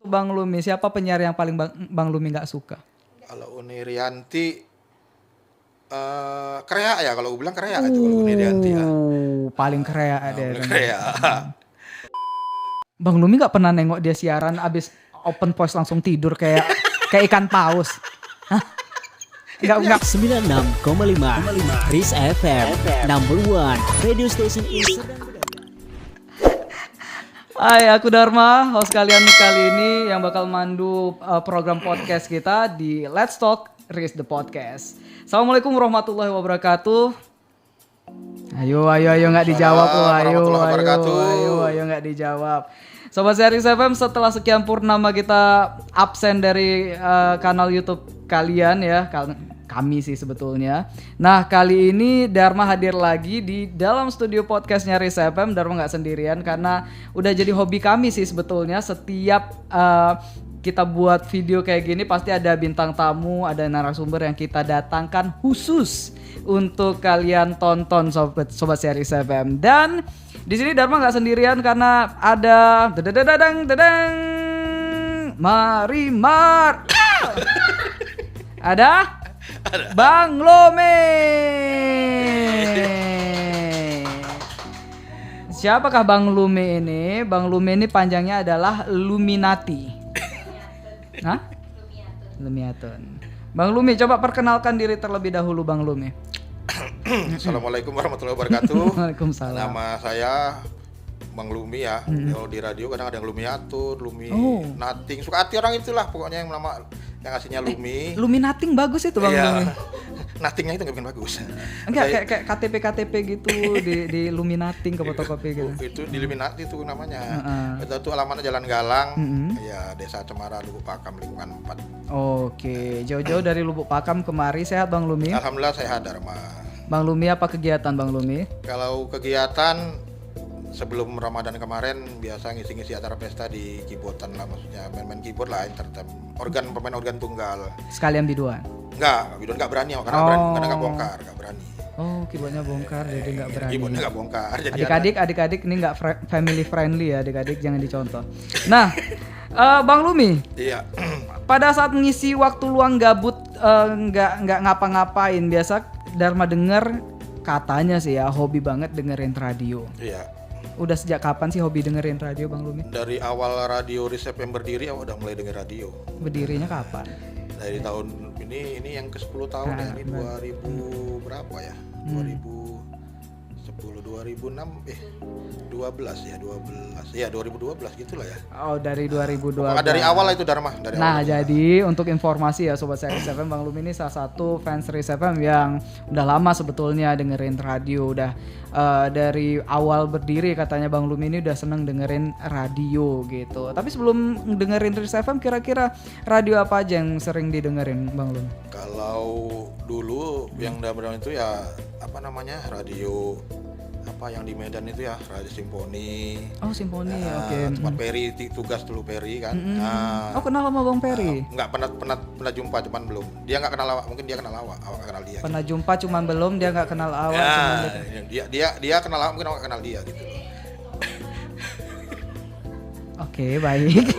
Bang Lumi, siapa penyiar yang paling Bang Lumi nggak suka? Kalau Uni Rianti, Krea ya, kalau gue bilang Krea itu kalau Uni Rianti ya. Paling keren Nah, deh bilang Krea. ternyata. Bang Lumi nggak pernah nengok dia siaran abis open voice langsung tidur kayak ikan paus. Hah? Nggak. 96,5 Riz FM, number one radio station in Serdang Bedagai. Hai, aku Dharma, host kalian kali ini yang bakal mandu program podcast kita di Let's Talk Riz the Podcast. Assalamualaikum warahmatullahi wabarakatuh. Ayo nggak dijawab loh, ayo nggak dijawab. Sobat Riz FM, setelah sekian purnama kita absen dari kanal YouTube kalian ya, kami sih sebetulnya. Nah kali ini Dharma hadir lagi di dalam studio podcastnya Riz FM. Dharma nggak sendirian karena udah jadi hobi kami sih sebetulnya. Setiap kita buat video kayak gini pasti ada bintang tamu, ada narasumber yang kita datangkan khusus untuk kalian tonton sobat Riz FM. Dan di sini Dharma nggak sendirian karena ada Marimar. Ada Bang Lumi. Siapakah Bang Lumi ini? Bang Lumi ini panjangnya adalah Luminati. Hah? Lumiatun. Bang Lumi, coba perkenalkan diri terlebih dahulu Bang Lumi. Assalamualaikum warahmatullahi wabarakatuh. Waalaikumsalam. Nama saya Bang Lumi ya. Kalau di radio kadang ada yang Lumiatur, Luminating. Suka hati orang itulah pokoknya yang nama yang aslinya Lumi. Luminating bagus itu Bang Lumi. Natingnya itu nggak bikin bagus. Enggak kayak KTP gitu di Luminating ke fotokopi gitu. Itu di Luminati itu namanya. Itu alamatnya Jalan Galang, ya Desa Cemara, Lubuk Pakam, lingkungan 4. Oke, jauh-jauh dari Lubuk Pakam kemari, sehat Bang Lumi? Alhamdulillah sehat Dharma. Bang Lumi, apa kegiatan Bang Lumi? Kalau kegiatan sebelum Ramadan kemarin biasa ngisi-ngisi acara pesta di keyboardan lah, maksudnya main-main keyboard lah, pemain organ tunggal. Sekalian biduan? Enggak berani karena karena nggak bongkar, nggak berani. Oh, keyboardnya bongkar jadi nggak berani. Keyboardnya nggak bongkar. Adik-adik ini nggak family friendly ya, adik-adik jangan dicontoh. Nah, Bang Lumi. Iya. Pada saat mengisi waktu luang gabut nggak ngapa-ngapain, biasa Dharma denger katanya sih ya hobi banget dengerin radio. Iya. Udah sejak kapan sih hobi dengerin radio Bang Lumi? Dari awal radio Riz FM berdiri udah mulai denger radio. Berdirinya kapan? Dari tahun ini yang ke-10 tahun ya, ini 2000 berapa ya? 2010, 2012 gitulah ya. Oh, dari 2012. Dari awal itu Dharma, Jadi untuk informasi ya sobat Riz FM, Bang Lumi ini salah satu fans Riz FM yang udah lama sebetulnya dengerin radio, udah dari awal berdiri katanya Bang Lumi ini udah seneng dengerin radio gitu. Tapi sebelum dengerin Riz FM, kira-kira radio apa aja yang sering didengerin Bang Lumi? Kalau dulu yang benar-benar itu ya radio yang di Medan itu ya, Radio Simponi. Oh, Simponi, oke. Tempat Peri, tugas dulu Peri kan. Oh, kenal sama Bang Peri? Enggak, pernah jumpa cuman belum. Dia enggak kenal awak, mungkin dia kenal awak kenal dia. Pernah jumpa cuman belum, dia enggak kenal awak dia kenal awak, mungkin awak kenal dia gitu. Oke, baik.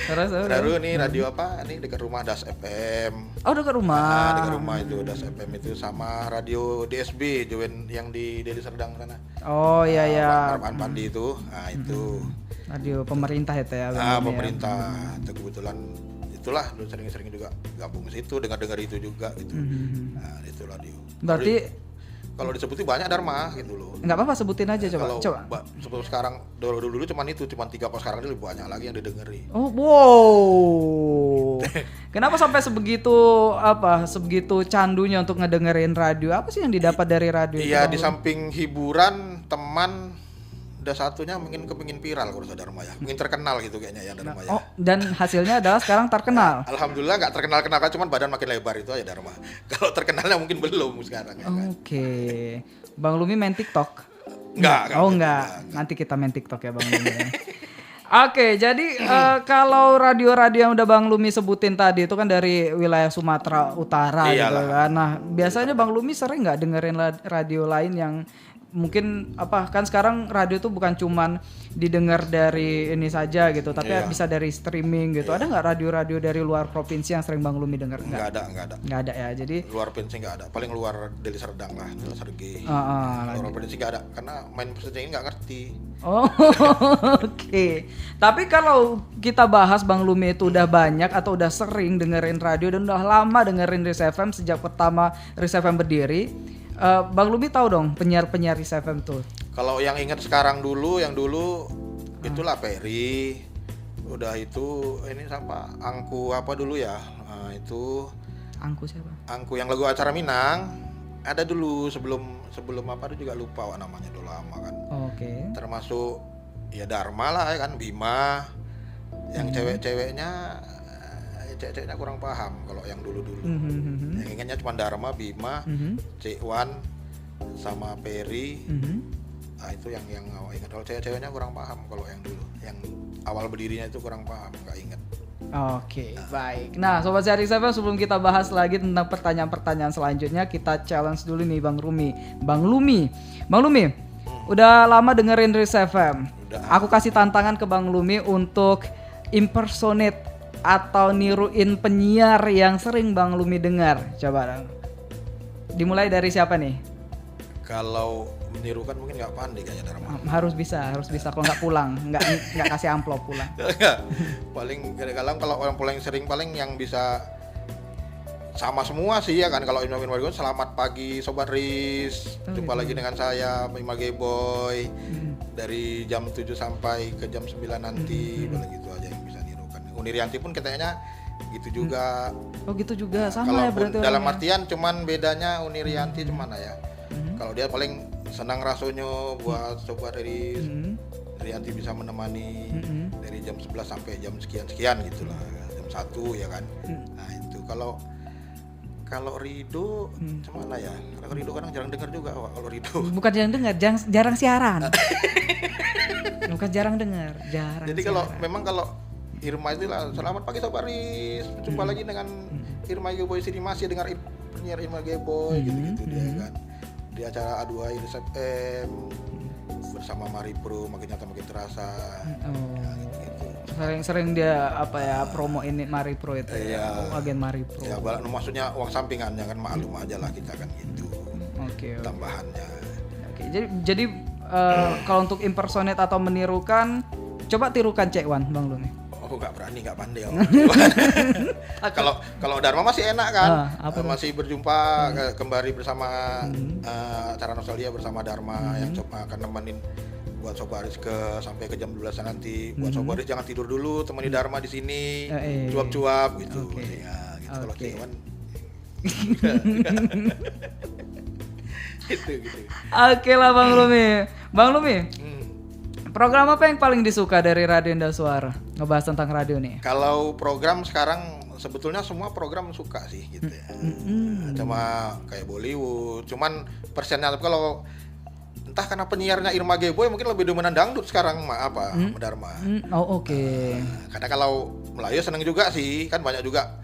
Baru nih radio apa? Ini dekat rumah Das FM. Oh, dekat rumah. Dekat rumah itu Das FM itu sama radio DSB yang di Deli Serdang sana. Oh iya ya. Harapan Pandi itu. Nah, itu. Radio pemerintah itu ya. Pemerintah. Itu kebetulan itulah lu sering-sering juga gabung ke situ, dengar itu juga gitu. Nah, itu radio. Berarti kalau disebutin banyak Dharma gitu loh. Enggak apa-apa, sebutin aja coba. Sebelum sekarang dulu cuman 3, kalau sekarang ini lebih banyak lagi yang didengeri. Oh, wow. Kenapa sampai sebegitu candunya untuk ngedengerin radio? Apa sih yang didapat dari radio? Iya, di samping hiburan, teman, ada satunya mungkin kepingin viral kalau Dharma ya, mungkin terkenal gitu kayaknya ya Dharma ya. Oh, dan hasilnya adalah sekarang terkenal. Alhamdulillah nggak terkenal cuman badan makin lebar itu aja Dharma. Kalau terkenalnya mungkin belum sekarang. Oke. Bang Lumi main TikTok? Enggak. Nanti kita main TikTok ya Bang Lumi. Oke, jadi kalau radio-radio yang udah Bang Lumi sebutin tadi itu kan dari wilayah Sumatera Utara gitu kan. Nah, biasanya Bang Lumi sering nggak dengerin radio lain yang mungkin kan sekarang radio tuh bukan cuman didengar dari ini saja gitu, tapi bisa dari streaming gitu. Ada nggak radio-radio dari luar provinsi yang sering Bang Lumi dengar? Nggak ada ya. Jadi luar provinsi nggak ada, paling luar Deli Serdang lah, Deli Sergei. Luar provinsi nggak ada karena main peserta ini nggak ngerti. Oh, oke. Tapi kalau kita bahas Bang Lumi itu udah banyak atau udah sering dengerin radio dan udah lama dengerin Riz FM sejak pertama Riz FM berdiri, Bang Lumi tahu dong penyiar-penyiar Riz FM tuh. Kalau yang ingat sekarang dulu, yang dulu itulah Peri. Udah itu ini siapa? Angku apa dulu ya? Itu Angku siapa? Angku yang lagu acara Minang. Ada dulu sebelum apa itu juga lupa namanya, udah lama kan. Oke. Termasuk ya Dharma lah ya kan, Bima. Yang cewek-ceweknya kurang paham kalau yang dulu-dulu. Yang ingatnya cuma Dharma, Bima, Cik Wan sama Peri. Nah, itu yang awal ingat. Kalau cewek-ceweknya kurang paham kalau yang dulu. Yang awal berdirinya itu kurang paham, nggak ingat. Oke, baik. Nah, Sobat Riz FM, sebelum kita bahas lagi tentang pertanyaan-pertanyaan selanjutnya, kita challenge dulu nih Bang Lumi, udah lama dengerin Riz FM. Aku kasih tantangan ke Bang Lumi untuk impersonate atau niruin penyiar yang sering Bang Lumi dengar. Coba dong. Dimulai dari siapa nih? Kalau menirukan mungkin nggak pandai kayaknya Dharma. Harus bisa. Kalau nggak pulang, nggak kasih amplop pulang. Paling kadang-kadang kalau orang paling sering paling yang bisa sama semua sih ya kan. Kalau Imam selamat pagi Sobat Riz, jumpa lagi dengan saya Image Boy dari jam 7 sampai ke jam 9 nanti, paling gitu aja yang bisa nirukan. Unirianti pun katanya gitu juga. Oh gitu juga, sama kalau ya berarti. Dalam artian cuman bedanya Unirianti cuman ya. Kalau dia paling senang rasanya buat Sobat Riz. Unirianti bisa menemani dari jam 11 sampai jam sekian gitulah, jam 1 ya kan. Nah itu kalau Rido gimana ya? Kalau Rido kadang jarang dengar juga kalau Rido. Bukan jarang dengar, jarang siaran. Bukan jarang dengar, jarang. Jadi kalau Irma itu lah, selamat pagi Sobat Riz, jumpa lagi dengan Irma Geboy sini, masih dengar penyiar Irma Geboy gitu-gitu dia kan. Di acara A2 Riz FM bersama Mari Pro makin nyata makin terasa. Gitu. Sering dia promo ini Mari Pro itu. Iya. Agen Mari Pro. Ya maksudnya uang sampingannya kan, maklum aja lah kita kan gitu. Oke. Tambahannya. Oke. Jadi kalau untuk impersonate atau menirukan, coba tirukan Cik Wan Bang Lumi. Oh nggak berani, nggak pandai. Kalau Dharma masih enak kan, masih berjumpa kembali bersama acara nostalgia bersama Dharma yang coba akan nemenin buat Sobat Riz sampai ke jam 12 nanti. Buat Sobat Riz jangan tidur dulu, temani Dharma di sini, cuap-cuap gitu. Ya, gitu. Kalau Dewan gitu. Oke lah Bang Lumi. Program apa yang paling disuka dari Radio Indah Suara? Ngebahas tentang radio nih. Kalau program sekarang sebetulnya semua program suka sih gitu ya. Cuma kayak Bollywood, cuman persennya kalau entah karena penyiarnya Irma Geboy mungkin lebih dominan dangdut sekarang Dharma. Oke. Karena kalau Melayu seneng juga sih, kan banyak juga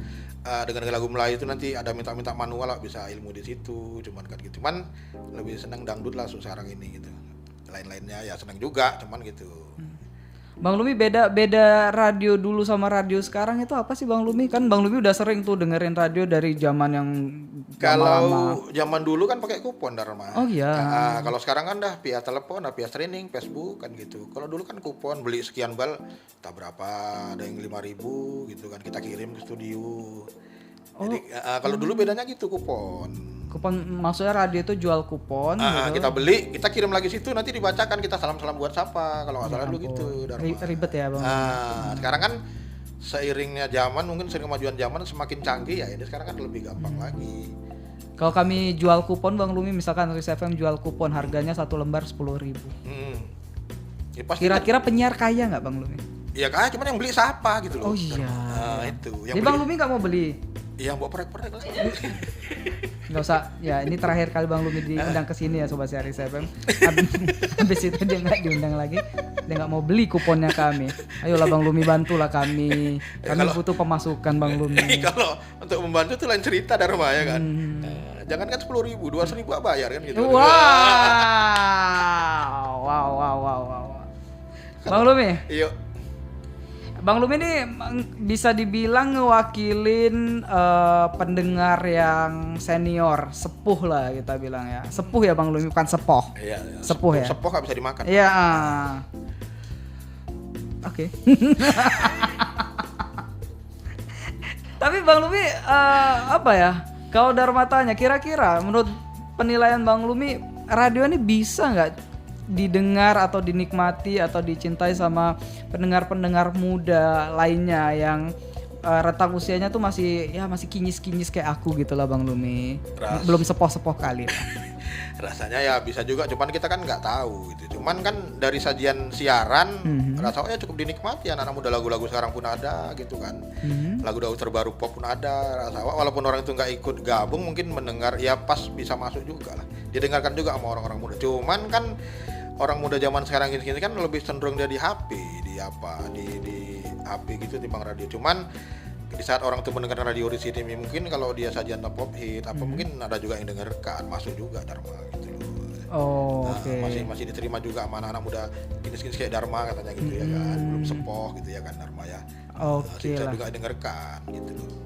dengan lagu Melayu itu nanti ada minta manual lah, bisa ilmu di situ, cuman kan gitu. Cuman lebih seneng dangdut lah sekarang ini gitu. Lain-lainnya ya seneng juga, cuman gitu. Bang Lumi, beda radio dulu sama radio sekarang itu apa sih Bang Lumi? Kan Bang Lumi udah sering tuh dengerin radio dari zaman yang kalau zaman dulu kan pakai kupon Dharma. Oh iya. Kalau sekarang kan dah via telepon, via streaming, Facebook kan gitu. Kalau dulu kan kupon, beli sekian bal, tak berapa, ada yang 5.000 gitu kan, kita kirim ke studio. Jadi kalau dulu bedanya gitu kupon. Kupon maksudnya radio itu jual kupon gitu. Kita beli, kita kirim lagi situ, nanti dibacakan, kita salam-salam buat siapa, kalau nggak salah dulu gitu. Ribet ya Bang. Sekarang kan seiringnya zaman, mungkin sering kemajuan zaman semakin canggih ya, ini sekarang kan lebih gampang lagi. Kalau kami jual kupon Bang Lumi, misalkan Riz FM jual kupon harganya 1 lembar 10.000. Ya, kira-kira penyiar kaya nggak Bang Lumi? Iya kaya, cuman yang beli siapa gitu loh. Oh iya. Itu. Jadi Bang Lumi nggak mau beli? Iya, bawa proyek-proyek lah. Nggak usah, ya ini terakhir kali Bang Lumi diundang ke sini ya Sobat Riz FM. Habis itu dia nggak diundang lagi, dia nggak mau beli kuponnya kami. Ayolah Bang Lumi, bantulah kami. Kami butuh pemasukan Bang Lumi. Kalau untuk membantu tuh lain cerita Dharma ya kan. Jangan kan 10.000, 200.000 bayar kan gitu. Wow. Bang Lumi. Iya. Bang Lumi ini bisa dibilang ngewakilin pendengar yang senior, sepuh lah kita bilang ya. Sepuh ya Bang Lumi, bukan sepoh. Iya. Sepuh ya. Sepoh nggak bisa dimakan. Iya. Oke. Tapi Bang Lumi apa ya? Kalau Dharma tanya, kira-kira menurut penilaian Bang Lumi, radio ini bisa nggak didengar atau dinikmati atau dicintai sama pendengar-pendengar muda lainnya yang rentang usianya tuh masih kinyis-kinyis kayak aku gitu lah Bang Lumi. Belum sepoh-sepoh kali lah. Rasanya ya bisa juga, cuman kita kan nggak tahu gitu. Cuman kan dari sajian siaran rasanya cukup dinikmati, anak-anak muda, lagu-lagu sekarang pun ada gitu kan. Lagu-lagu terbaru pop pun ada. Rasanya walaupun orang itu nggak ikut gabung, mungkin mendengar ya pas bisa masuk juga lah. Didengarkan juga sama orang-orang muda. Cuman kan orang muda zaman sekarang gini kan lebih cenderung dia di HP, di HP gitu timbang radio. Cuman di saat orang tuh mendengar radio di sini mungkin kalau dia sajian pop hit apa mungkin ada juga yang dengarkan, masuk juga Dharma gitu loh. Oh, oke. Masih diterima juga sama anak muda kinis-kinis kayak Dharma katanya gitu ya kan. Belum sepoh gitu ya kan Dharma ya. Oke lah. Juga dengarkan gitu loh.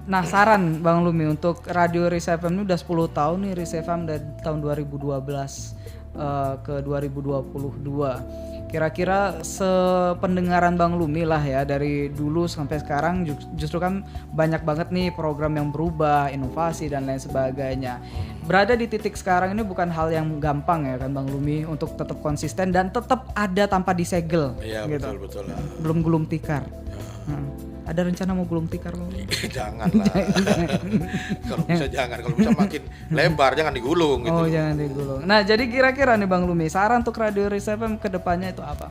Nah, saran Bang Lumi untuk Radio Riz FM ini udah 10 tahun nih, Riz FM dari tahun 2012 ke 2022. Kira-kira sependengaran Bang Lumi lah ya, dari dulu sampai sekarang justru kan banyak banget nih program yang berubah, inovasi dan lain sebagainya. Berada di titik sekarang ini bukan hal yang gampang ya kan Bang Lumi, untuk tetap konsisten dan tetap ada tanpa disegel. Iya gitu. betul lah. Belum gulung tikar. Ada rencana mau gulung tikar Bang? Jangan lah. Kalau bisa jangan, kalau bisa makin lebar jangan digulung gitu. Oh, jangan digulung. Nah, jadi kira-kira nih Bang Lumi, saran untuk Radio Riz FM ke depannya itu apa?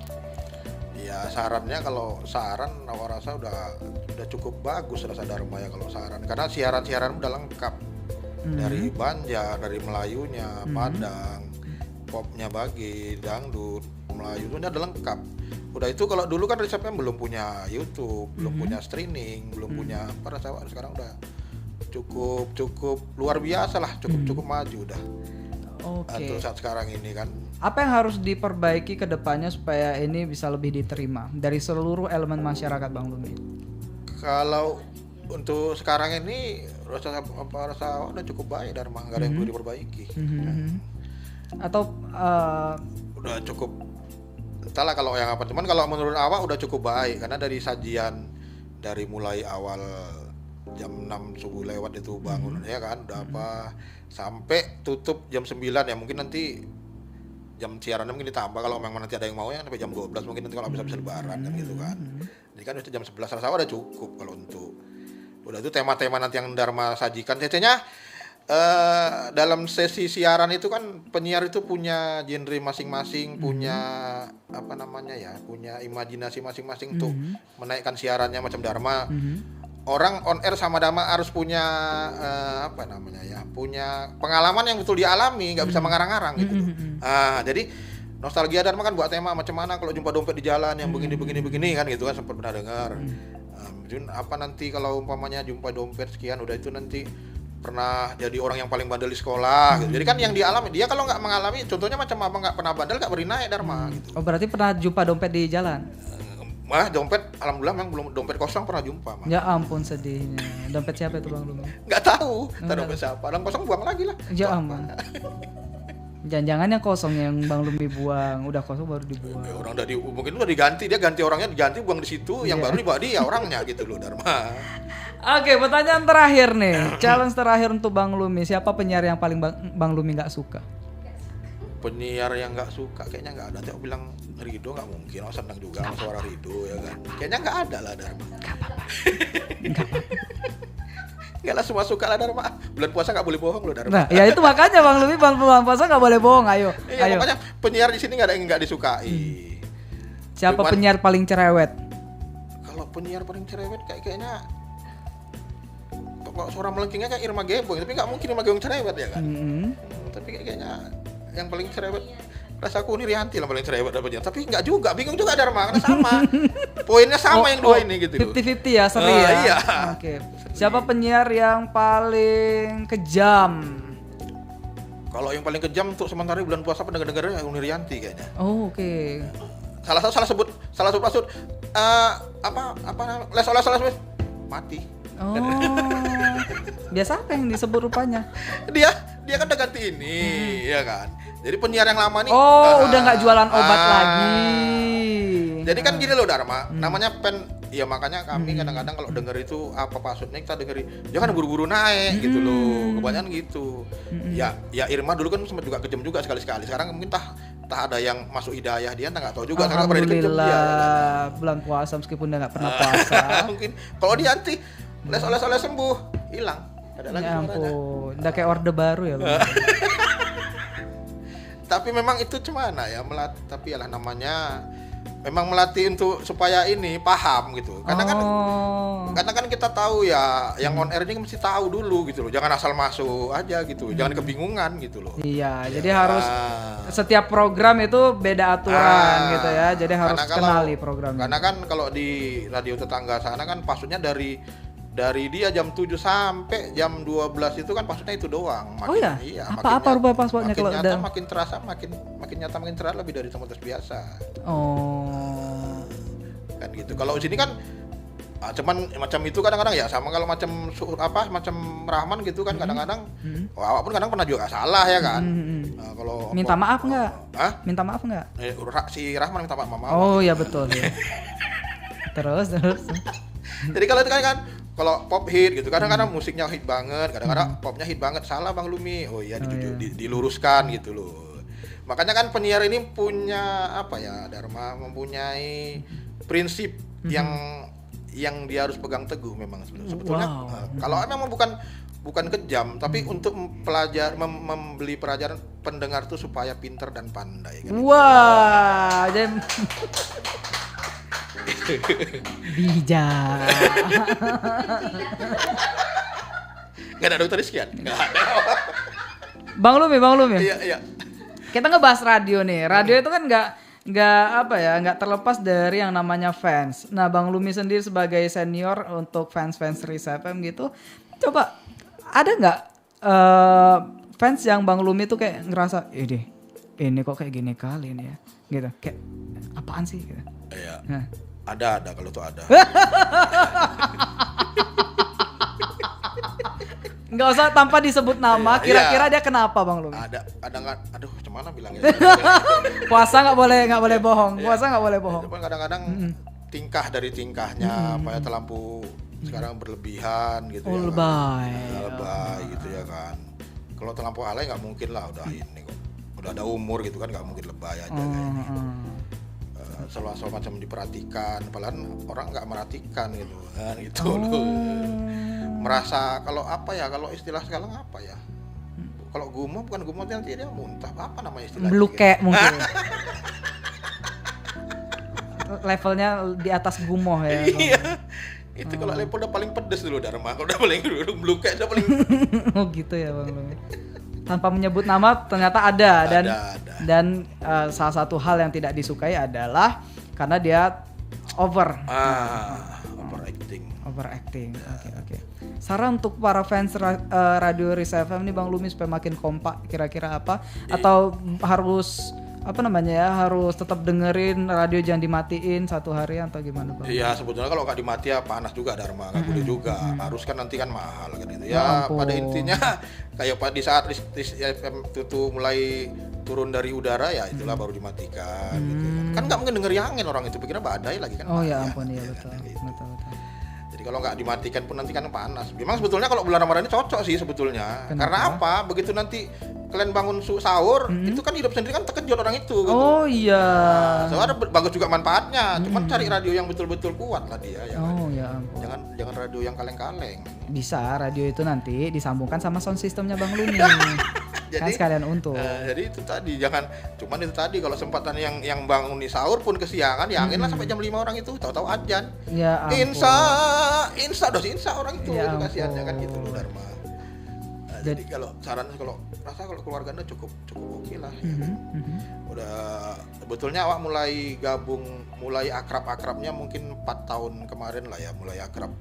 Ya sarannya, kalau saran aku rasa udah cukup bagus rasa Dharma ya kalau saran. Karena siaran-siaran udah lengkap. Dari Banjar, dari Melayunya, Padang, popnya Bagi, dangdut, Melayu itu udah lengkap. Udah itu kalau dulu kan Riz FM belum punya YouTube, belum punya streaming, belum punya apa, rasa sekarang udah cukup luar biasa lah, cukup maju udah. Oke. Untuk saat sekarang ini kan. Apa yang harus diperbaiki ke depannya supaya ini bisa lebih diterima dari seluruh elemen masyarakat Bang Lumi? Kalau untuk sekarang ini rasa udah cukup baik Dharma, nggak ada yang perlu diperbaiki. Atau udah cukup. Entahlah kalau yang apa, cuman kalau menurut awak udah cukup baik karena dari sajian dari mulai awal jam 6 subuh lewat itu bangun ya kan udah apa sampai tutup jam 9 ya, mungkin nanti jam siarannya mungkin ditambah kalau memang nanti ada yang mau ya sampai jam 12 mungkin nanti kalau bisa lebaran kan gitu kan. Jadi kan jam 11 rasa udah cukup kalau untuk udah itu tema-tema nanti yang Dharma sajikan. Cecenya dalam sesi siaran itu kan penyiar itu punya genre masing-masing, punya apa namanya ya, punya imajinasi masing-masing untuk menaikkan siarannya macam Dharma. Orang on air sama Dharma harus punya apa namanya ya, punya pengalaman yang betul dialami, nggak bisa mengarang-arang gitu. Jadi nostalgia Dharma kan buat tema macam mana kalau jumpa dompet di jalan yang begini kan gitu kan, sempat pernah dengar. Apa nanti kalau umpamanya jumpa dompet sekian, udah itu nanti pernah jadi orang yang paling bandel di sekolah gitu. Jadi kan yang dialami dia, kalau nggak mengalami contohnya macam apa nggak pernah bandel nggak beri naik Dharma gitu. Oh, berarti pernah jumpa dompet di jalan? Dompet alhamdulillah memang belum, dompet kosong pernah jumpa mah. Ya ampun sedihnya. Dompet siapa itu Bang Lumi? Nggak tahu dompet siapa, dan kosong buang lagi lah. Ya ampun. Jangan-jangan yang kosong yang Bang Lumi buang, udah kosong baru dibuang. Orang mungkin udah diganti, dia ganti orangnya, diganti buang di situ, yang baru dibawa dia orangnya gitu loh Dharma. Oke, pertanyaan terakhir nih, challenge terakhir untuk Bang Lumi, siapa penyiar yang paling Bang Lumi nggak suka? Penyiar yang nggak suka kayaknya nggak ada. Aku bilang Rido nggak mungkin, aku senang juga sama suara Rido ya kan. Kayaknya nggak ada lah Dharma. Nggak apa-apa. Nggak lah, semua suka lah Dharma. Bulan puasa nggak boleh bohong loh Dharma. Nah, ya itu makanya Bang Lumi bulan puasa nggak boleh bohong, ayo. Iya, makanya penyiar di sini nggak ada yang nggak disukai. Siapa penyiar paling cerewet? Kalau penyiar paling cerewet kayaknya suara melengkingnya kayak Irma Gebong, tapi nggak mungkin Irma Gebong cerewet ya kan. Tapi kayaknya yang paling cerewet rasaku ini Rianti lah paling cerewet dapatnya. Tapi enggak juga, bingung juga Dharma karena sama. Poinnya sama yang dua ini gitu. 50-50 ya, seri ya. Iya. Oke. Siapa penyiar yang paling kejam? Kalau yang paling kejam untuk sementara bulan puasa pendengar-dengarnya Uni Rianti kayaknya. Oh, oke. Salah sebut apa les mati. Oh. Biasa apa yang disebut rupanya? Dia kan udah ganti ini, ya kan. Jadi penyiar yang lama nih udah nggak jualan obat lagi. Jadi kan gini loh Dharma, namanya pen, ya makanya kami kadang-kadang kalau denger itu apa maksudnya kita dengerin, jangan buru-buru naik gitu loh, kebanyakan gitu. Ya Irma dulu kan sempat juga kejam juga sekali-sekali. Sekarang mungkin tak ada yang masuk hidayah dia, nggak tahu juga. Alhamdulillah bulan puasa meskipun dia nggak pernah puasa. Mungkin kalau dia nanti les sembuh hilang, ada lagi ya suaranya. ampun, udah kayak orde baru ya. Tapi memang itu cemana ya melatih, tapi yalah namanya memang melatih untuk supaya ini paham gitu. Karena kan kita tahu ya yang on air ini mesti tahu dulu gitu loh. Jangan asal masuk aja gitu. Jangan kebingungan gitu loh. Iya, jadi harus setiap program itu beda aturan gitu ya. Jadi harus kenali programnya. Karena kan kalau di radio tetangga sana kan passwordnya dari dia jam 7 sampai jam 12 itu kan passwordnya itu doang. Iya. Apa rubah passwordnya kalau udah makin terasa makin nyata makin terasa lebih dari teman biasa. Oh. Kan gitu. Kalau sini kan cuman macam itu kadang-kadang ya sama kalau macam Rahman gitu kan kadang-kadang awak pun kadang pernah juga salah ya kan. Kalau minta maaf enggak? Minta maaf enggak? Si Rahman minta maaf. Oh iya betul ya. Terus. Jadi kalau itu kan kalau pop hit gitu kadang-kadang musiknya hit banget, kadang-kadang popnya hit banget, salah Bang Lumi. Oh iya diluruskan gitu loh. Makanya kan penyiar ini punya apa ya, Dharma mempunyai prinsip yang dia harus pegang teguh memang sebetulnya. Kalau memang bukan kejam, tapi untuk membeli pelajaran pendengar tuh supaya pinter dan pandai kan. Wah, bijak. Gak ada dokter Rizkian? Gak ada. Bang Lumi. Iya. Kita ngebahas radio nih. Radio itu kan nggak terlepas dari yang namanya fans. Nah, Bang Lumi sendiri sebagai senior untuk fans Riz FM gitu, coba ada nggak fans yang Bang Lumi tuh kayak ngerasa, ini kok kayak gini kali ini ya, gitu, kayak apaan sih? Gitu. Iya. Nah. Ada kalau tuh ada. Nggak usah tanpa disebut nama. Kira-kira dia kenapa Bang Lumi? Ada nggak? Aduh, gimana bilangnya? Puasa nggak boleh bohong. Puasa nggak boleh bohong. Kadang-kadang tingkah dari tingkahnya, kayak terlampau sekarang berlebihan gitu. Oh, ya. Lebay gitu ya kan. Kalau terlampau alay nggak mungkin lah, udah ini kok. Udah ada umur gitu kan, nggak mungkin lebay aja kayaknya. Selalu macam diperhatikan, padahal orang nggak merhatikan gitu kan gitu loh. Merasa kalau istilah sekarang apa ya? Kalau gumoh bukan gumoh nanti dia muntah, apa namanya istilahnya? Blukek mungkin. Levelnya di atas gumoh ya. Iya. Itu kalau level udah paling pedes dulu Dharma, kalau udah paling blukek udah paling. Oh gitu ya Bang Lumi. Tanpa menyebut nama ternyata ada. Dan salah satu hal yang tidak disukai adalah karena dia overacting. Oke. Saran untuk para fans Radio Riz FM nih Bang Lumi supaya makin kompak kira-kira apa? Atau harus harus tetap dengerin radio, jangan dimatiin satu hari atau gimana Bang? Iya, sebetulnya kalau nggak dimati ya panas juga Dharma, nggak boleh juga. Harus kan nanti kan mahal kan gitu. Ya pada intinya kayak di saat Riz FM itu mulai turun dari udara ya itulah baru dimatikan gitu. Kan nggak mungkin denger angin orang itu, pikirnya badai lagi kan. Oh ya ampun, iya betul. Kan, gitu. Betul. Jadi kalau nggak dimatikan pun nanti kan panas. Memang sebetulnya kalau bulan Ramadan ini cocok sih sebetulnya. Kenapa? Karena apa? Begitu nanti kalian bangun sahur, itu kan hidup sendiri kan terkejut orang itu. Gitu. Oh iya. Soalnya bagus juga manfaatnya. Cuman cari radio yang betul-betul kuat lah dia. Ya Oh kan? ya ampun. Jangan radio yang kaleng-kaleng. Bisa radio itu nanti disambungkan sama sound systemnya Bang Lumi. Kan Jadi sekalian untung. Jadi itu tadi cuman itu tadi kalau sempatan yang bangun di sahur pun kesiangan ya angin lah sampai jam 5 orang itu tahu-tahu ajan. Ya ampun. Insya orang itu Ya kasihannya kan gitu loh Dharma. jadi kalau saran kalau keluarga Anda cukup oke lah. Ya kan? Udah sebetulnya awak mulai akrab-akrabnya mungkin 4 tahun kemarin lah ya, mulai akrab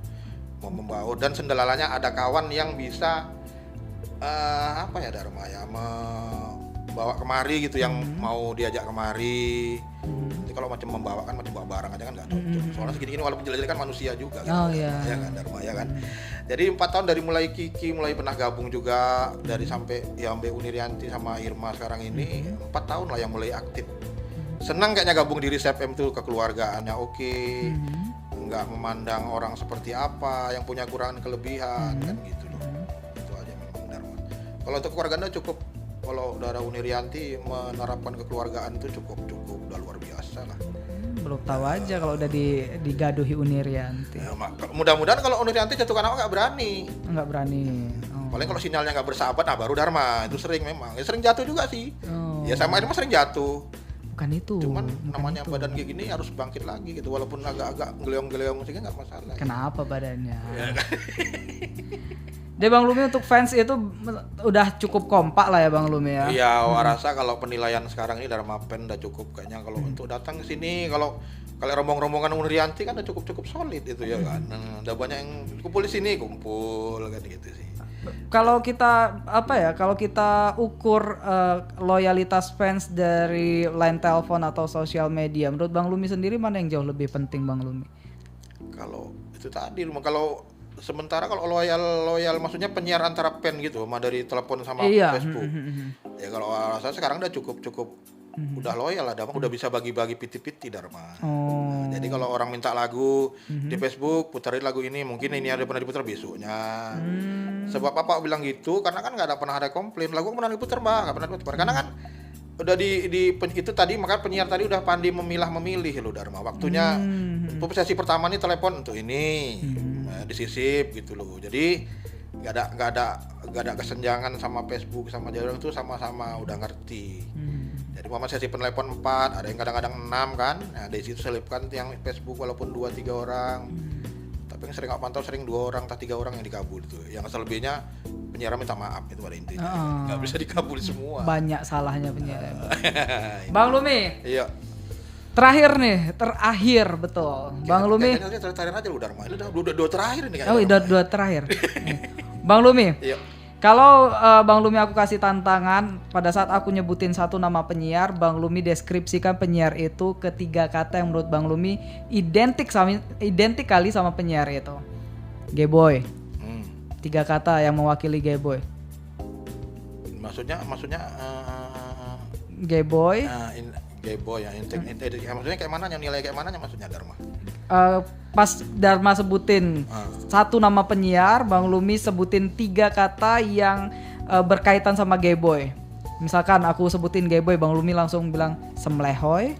membaur, dan sendalalanya ada kawan yang bisa Dharma ya, bawa kemari gitu, yang mau diajak kemari. Jadi kalau macam membawa kan macam bawa barang aja kan nggak cocok. Soalnya segini walaupun jelek-jelek kan manusia juga kan. Ya kan Dharma ya kan. Jadi 4 tahun dari mulai Kiki mulai pernah gabung juga, dari sampai ya Mbak Unirianti sama Irma sekarang ini 4 tahun lah yang mulai aktif. Senang kayaknya gabung di Riz FM tuh, kekeluargaannya oke. Nggak memandang orang seperti apa, yang punya kekurangan kelebihan kan gitu loh. Itu aja memang Dharma. Kalau untuk keluarga Anda cukup, kalau Dara Unirianti menerapkan kekeluargaan itu cukup udah luar biasa lah. Belum tahu aja kalau udah digaduhi Unirianti. Ya, mudah-mudahan kalau Unirianti jatuhkan awak nggak berani. Nggak berani. Paling kalau sinyalnya nggak bersahabat, nah baru Dharma. Itu sering memang. Ya, sering jatuh juga sih. Ya sama Irma sering jatuh. Bukan itu. Cuman namanya itu. Badan kayak gini harus bangkit lagi gitu, walaupun agak geleong-geleong sih nggak masalah. Kenapa badannya? Ya. Jadi Bang Lumi untuk fans itu udah cukup kompak lah ya Bang Lumi ya. Iya, rasa kalau penilaian sekarang ini Dharma Pen udah cukup kayaknya, kalau untuk datang ke sini, kalau rombongan Unirianti kan udah cukup solid itu ya kan. Udah banyak yang kumpul di sini, kumpul kan gitu sih. Kalau kita kalau kita ukur loyalitas fans dari line telepon atau sosial media, menurut Bang Lumi sendiri mana yang jauh lebih penting Bang Lumi? Kalau itu tadi, kalau sementara kalau loyal maksudnya penyiar antara pen gitu, sama dari telepon sama Facebook. Ya kalau saya sekarang udah cukup udah loyal lah, udah bisa bagi-bagi piti-piti Dharma. Nah, jadi kalau orang minta lagu di Facebook, puterin lagu ini, mungkin ini ada pernah diputar besoknya. Sebab apa bilang gitu? Karena kan nggak pernah ada komplain, lagu pernah diputar Mbak, nggak pernah diputar. Karena kan udah itu tadi, maka penyiar tadi udah pandai memilih loh Dharma. Waktunya sesi pertama nih telepon untuk ini, disisip gitu loh. Jadi nggak ada kesenjangan sama Facebook sama jalan itu, sama-sama udah ngerti. Jadi sesi penelepon 4, ada yang kadang-kadang 6 kan. Nah dari situ selipkan yang Facebook walaupun 2-3 orang. Tapi yang sering nggak pantau, sering 2 orang atau 3 orang yang dikabul tuh. Yang selebihnya penyiar minta maaf, itu pada intinya. Nggak bisa dikabul semua. Banyak salahnya penyiar. Bang Lumi. Iya. Terakhir betul. Bang Lumi. Terakhir aja lu Dharma. Ini udah 2 terakhir nih kayaknya. Oh, udah 2 terakhir. Bang Lumi. Iya. Kalau Bang Lumi aku kasih tantangan, pada saat aku nyebutin satu nama penyiar, Bang Lumi deskripsikan penyiar itu ke 3 kata yang menurut Bang Lumi identik kali sama penyiar itu. Gayboy. 3 kata yang mewakili Gayboy. Maksudnya Gayboy. Gayboy ya, maksudnya kayak mananya, nilai kayak mananya maksudnya Dharma? Pas Dharma sebutin satu nama penyiar, Bang Lumi sebutin 3 kata yang berkaitan sama Gayboy. Misalkan aku sebutin Gayboy, Bang Lumi langsung bilang semlehoy,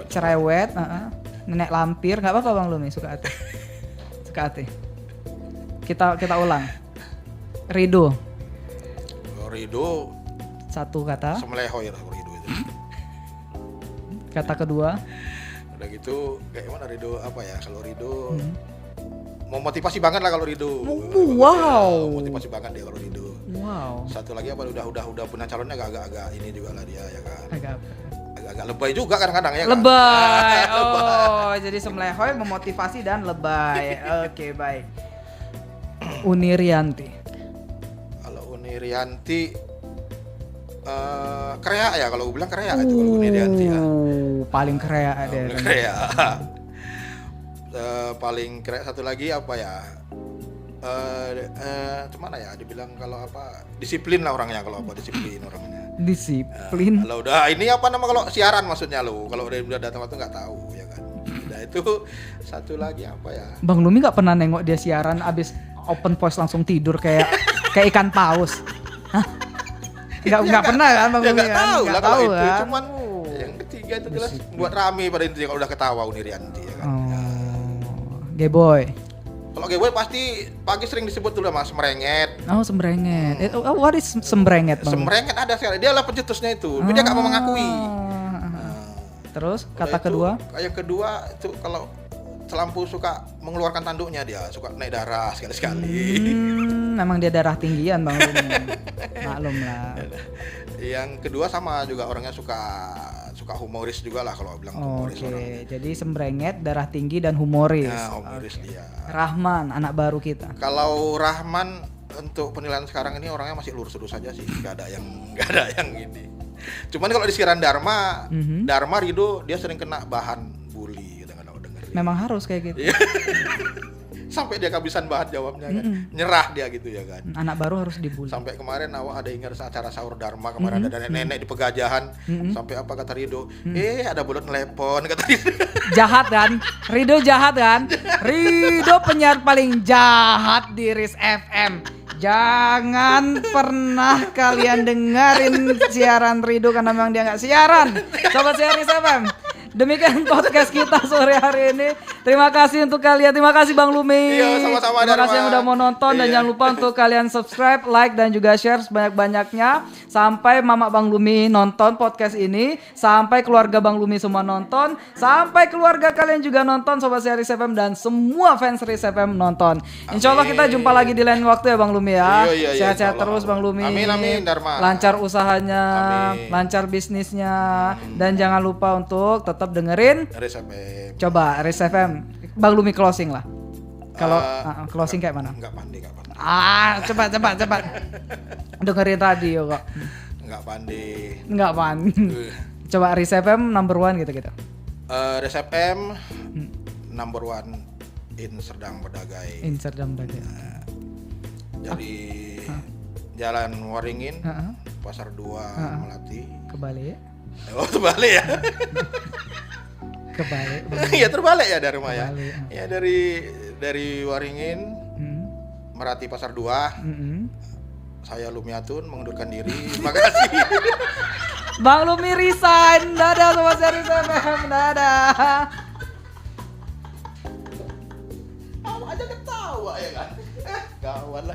cerewet, nenek lampir, nggak apa-apa Bang Lumi, suka hati. Kita ulang. Rido. Satu kata. Semlehoy Rido itu. Kata kedua. Udah gitu kayak mana Rido apa ya? Kalau Rido mau motivasi banget lah kalau Rido. Wow. Ya, motivasi banget dia kalau Rido. Wow. Satu lagi apa, udah punya calonnya agak ini juga lah dia ya kan. Agak lebay juga kadang-kadang ya. Lebay. Kan? Oh, jadi semlehoy memotivasi dan lebay. Oke, baik. Unirianti. Kalau Unirianti Krea ya, kalau gue bilang Krea itu kalau Unirianti ya. Paling Krea ada. Krea. Paling Krea. Satu lagi apa ya? Gimana ya? Dibilang kalau apa? Disiplin lah orangnya, kalau apa disiplin orangnya. Disiplin. Kalau udah ini apa nama kalau siaran maksudnya lo? Kalau udah datang waktu nggak tahu ya kan. Nah itu satu lagi apa ya? Bang Lumi nggak pernah nengok dia siaran abis open voice langsung tidur kayak ikan paus. Hah? Nggak pernah kan Bang Lumi? Nggak tahu itu. Kan? Cuman yang ketiga itu jelas buat rame pada intinya kalau udah ketawa Unirianti ya kan. Gayboy. Kalau Gayboy pasti pagi sering disebut dulu Mas Semrenget. Oh Semrenget. What is Semrenget Bang? Semrenget ada sekali. Dia lah pencetusnya itu. Dia nggak mau mengakui. Terus kata kedua? Yang kedua itu kalau terlampau suka mengeluarkan tanduknya, dia suka naik darah sekali-sekali. Memang dia darah tinggian Bang Lumi. Maklum lah. Yang kedua sama juga orangnya suka humoris juga lah kalau bilang humoris Oke, orangnya. jadi sembrenget, darah tinggi dan humoris. Ya, humoris Oke. dia. Rahman, anak baru kita. Kalau Rahman untuk penilaian sekarang ini orangnya masih lurus-lurus saja sih, nggak ada yang ini. Cuman kalau di Siaran Dharma, Dharma Rido dia sering kena bahan bully kadang-kadang dengerin. Memang harus kayak gitu. Sampai dia kehabisan bahan jawabnya kan. Nyerah dia gitu ya kan. Anak baru harus dibully. Sampai kemarin awak ada ingat acara sahur Dharma kemarin ada nenek di Pegajahan. Sampai apa kata Rido? Ada bulat telepon kata Rido. Jahat kan? Rido jahat kan? Rido penyiar paling jahat di Riz FM. Jangan pernah kalian dengerin siaran Rido karena memang dia nggak siaran. Sobat siar Riz FM. Demikian podcast kita sore hari ini. Terima kasih untuk kalian. Terima kasih Bang Lumi. Iya, sama-sama, Terima kasih Dharma. yang udah mau nonton dan Iya. jangan lupa untuk kalian subscribe, like dan juga share sebanyak-banyaknya sampai Mama Bang Lumi nonton podcast ini, sampai keluarga Bang Lumi semua nonton, sampai keluarga kalian juga nonton Sobat Siar Riz FM dan semua fans Riz FM nonton. Insya Allah kita jumpa lagi di lain waktu ya Bang Lumi ya. Iya, Sehat-sehat insya Allah. terus Bang Lumi. Amin, Dharma. Lancar usahanya, Amin. lancar bisnisnya dan jangan lupa untuk tetap dengerin. Riz FM. Coba Riz FM, Bang Lumi closing lah. Kalau closing kayak mana? Enggak pandai. Cepat. Dengerin radio kok. Enggak pandai. Enggak pan. Coba Riz FM number 1 gitu. Riz FM number 1 in Serdang Bedagai. Insert jam tadi. Jadi Jalan Waringin, Pasar 2 Melati. Kebalik. Oh, terbalik ya. Kebalik. Iya, terbalik ya Dharma ya. Terbalik, Ya dari Waringin, Merati Pasar 2. Saya Lumiatun mengundurkan diri. Terima kasih. Bang Lumi resign. Dadah Sobat Siar Riz FM. Dadah. Awak aja ketawa ya kan. Gawat lah.